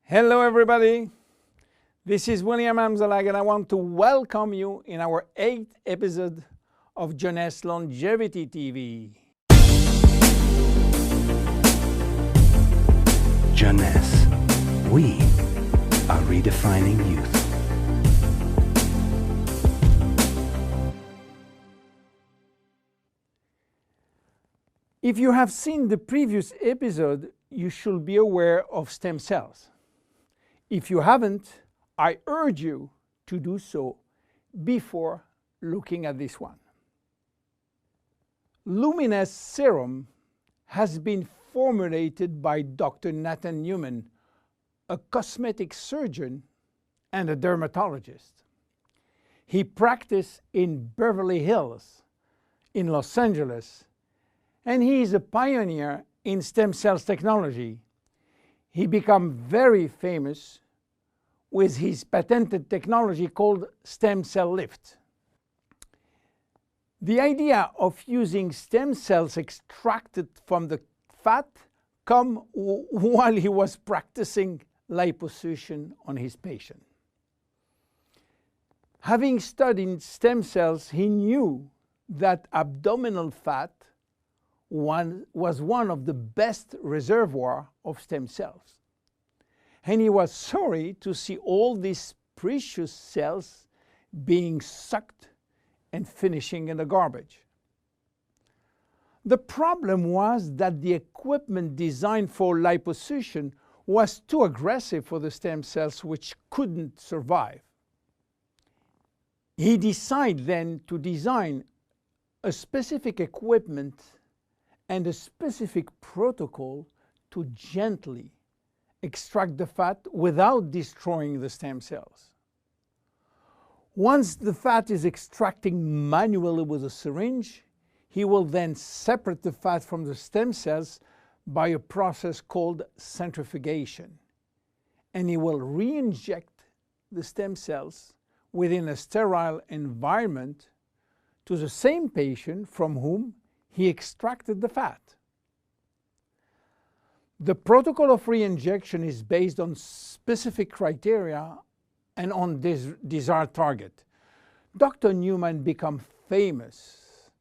Hello everybody, this is William Amzalag and I want to welcome you in our 8th episode of Jeunesse Longevity TV. Jeunesse, we are redefining youth. If you have seen the previous episode, you should be aware of stem cells. If you haven't, I urge you to do so before looking at this one. Luminesce serum has been formulated by Dr. Nathan Newman, a cosmetic surgeon and a dermatologist. He practiced in Beverly Hills, in Los Angeles, and he is a pioneer in stem cells technology. He became very famous with his patented technology called stem cell lift. The idea of using stem cells extracted from the fat came while he was practicing liposuction on his patient. Having studied stem cells, he knew that abdominal fat was one of the best reservoirs of stem cells. And he was sorry to see all these precious cells being sucked and finishing in the garbage. The problem was that the equipment designed for liposuction was too aggressive for the stem cells, which couldn't survive. He decided then to design a specific equipment and a specific protocol to gently extract the fat without destroying the stem cells. Once the fat is extracted manually with a syringe, he will then separate the fat from the stem cells by a process called centrifugation. And he will re-inject the stem cells within a sterile environment to the same patient from whom he extracted the fat. The protocol of re-injection is based on specific criteria and on this desired target. Dr. Newman became famous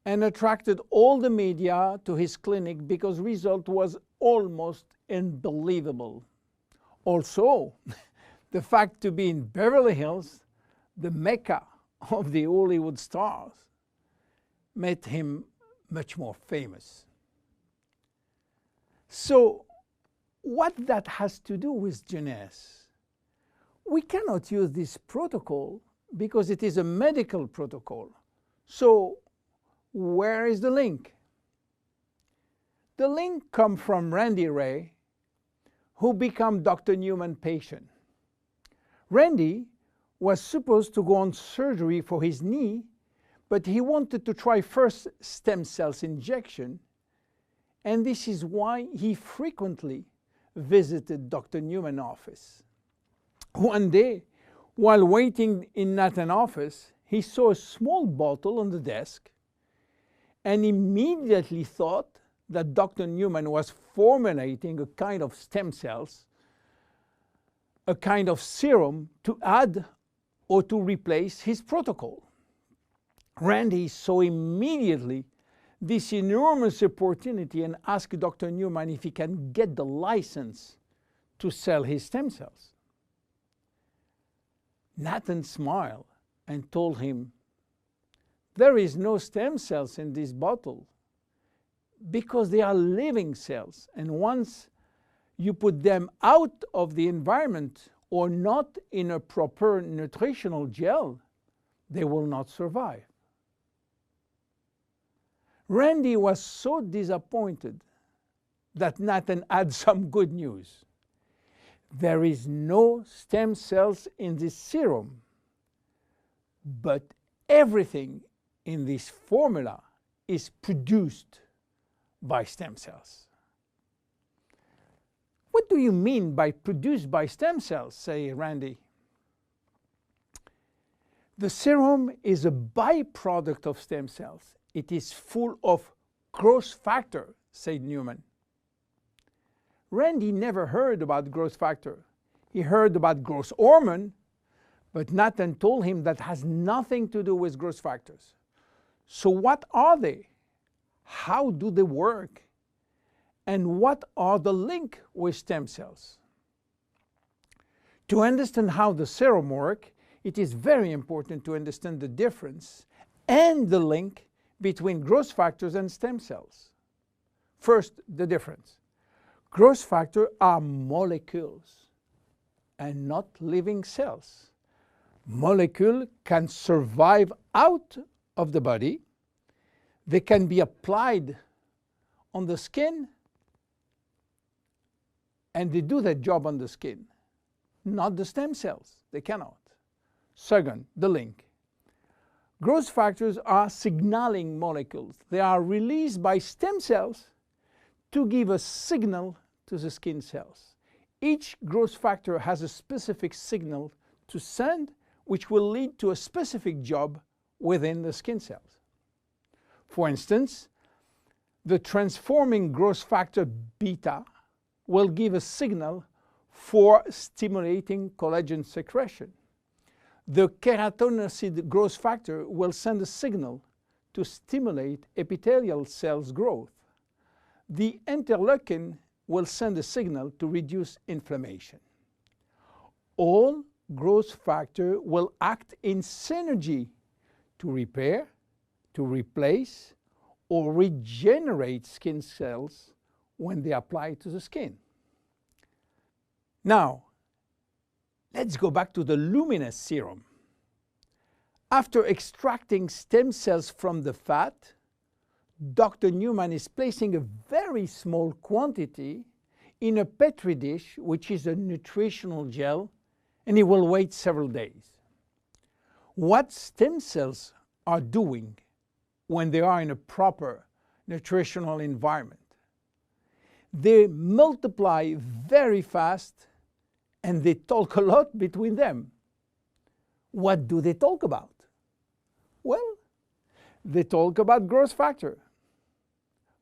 and attracted all the media to his clinic because the result was almost unbelievable. Also, the fact to be in Beverly Hills, the mecca of the Hollywood stars, made him much more famous. So, what that has to do with Jeunesse? We cannot use this protocol because it is a medical protocol. So, where is the link? The link comes from Randy Ray, who became Dr. Newman's patient. Randy was supposed to go on surgery for his knee, but he wanted to try first stem cells injection, and this is why he frequently visited Dr. Newman's office. One day, while waiting in Nathan's office, he saw a small bottle on the desk and immediately thought that Dr. Newman was formulating a kind of stem cells, a kind of serum to add or to replace his protocol. Randy saw immediately this enormous opportunity and asked Dr. Newman if he can get the license to sell his stem cells. Nathan smiled and told him, "There is no stem cells in this bottle because they are living cells, and once you put them out of the environment or not in a proper nutritional gel, they will not survive." Randy was so disappointed that Nathan had some good news. There is no stem cells in this serum, but everything in this formula is produced by stem cells. What do you mean by produced by stem cells, say Randy? The serum is a byproduct of stem cells. It is full of growth factor, said Newman. Randy never heard about growth factor. He heard about growth hormone, but Nathan told him that has nothing to do with growth factors. So what are they? How do they work? And what are the link with stem cells? To understand how the serum works, it is very important to understand the difference and the link between growth factors and stem cells. First, the difference. Growth factors are molecules and not living cells. Molecules can survive out of the body. They can be applied on the skin, and they do their job on the skin. Not the stem cells. They cannot. Second, the link. Growth factors are signaling molecules. They are released by stem cells to give a signal to the skin cells. Each growth factor has a specific signal to send, which will lead to a specific job within the skin cells. For instance, the transforming growth factor beta will give a signal for stimulating collagen secretion. The keratinocyte growth factor will send a signal to stimulate epithelial cells growth. The interleukin will send a signal to reduce inflammation. All growth factors will act in synergy to repair, to replace, or regenerate skin cells when they apply to the skin. Now, let's go back to the Luminesce serum. After extracting stem cells from the fat, Dr. Newman is placing a very small quantity in a petri dish, which is a nutritional gel, and he will wait several days. What stem cells are doing when they are in a proper nutritional environment? They multiply very fast and they talk a lot between them. What do they talk about? Well, they talk about growth factor.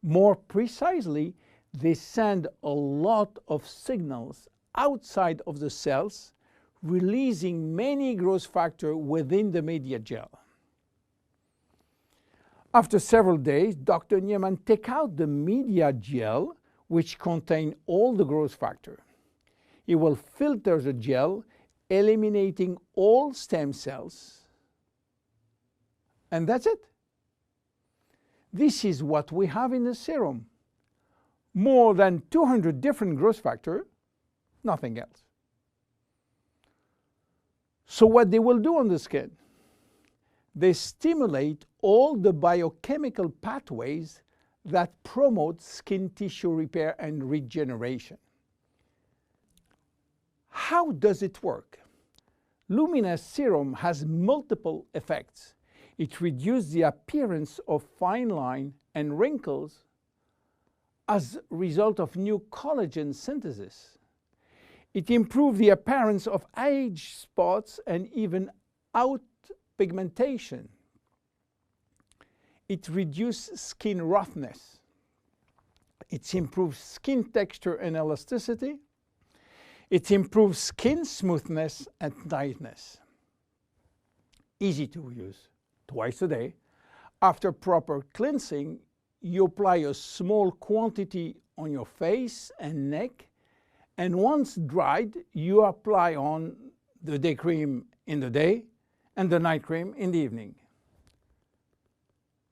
More precisely, they send a lot of signals outside of the cells, releasing many growth factors within the media gel. After several days, Dr. Newman takes out the media gel, which contains all the growth factor. He will filter the gel, eliminating all stem cells, and that's it. This is what we have in the serum. More than 200 different growth factors, nothing else. So what they will do on the skin? They stimulate all the biochemical pathways that promote skin tissue repair and regeneration. How does it work? Luminesce serum has multiple effects. It reduces the appearance of fine lines and wrinkles as a result of new collagen synthesis. It improves the appearance of age spots and even out pigmentation. It reduces skin roughness. It improves skin texture and elasticity. It improves skin smoothness and tightness. Easy to use. Twice a day. After proper cleansing, you apply a small quantity on your face and neck, and once dried, you apply on the day cream in the day and the night cream in the evening.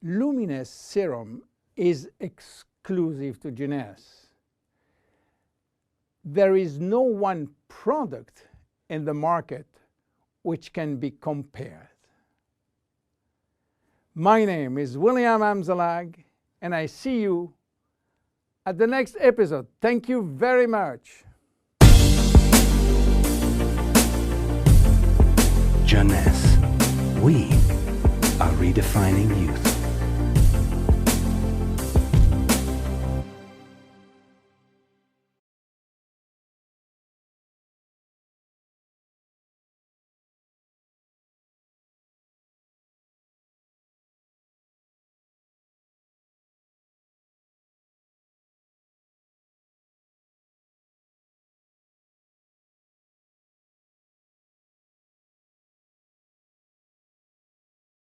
Luminesce serum is exclusive to Jeunesse. There is no one product in the market which can be compared. My name is William Amzalag, and I see you at the next episode. Thank you very much. Jeunesse. We are redefining youth.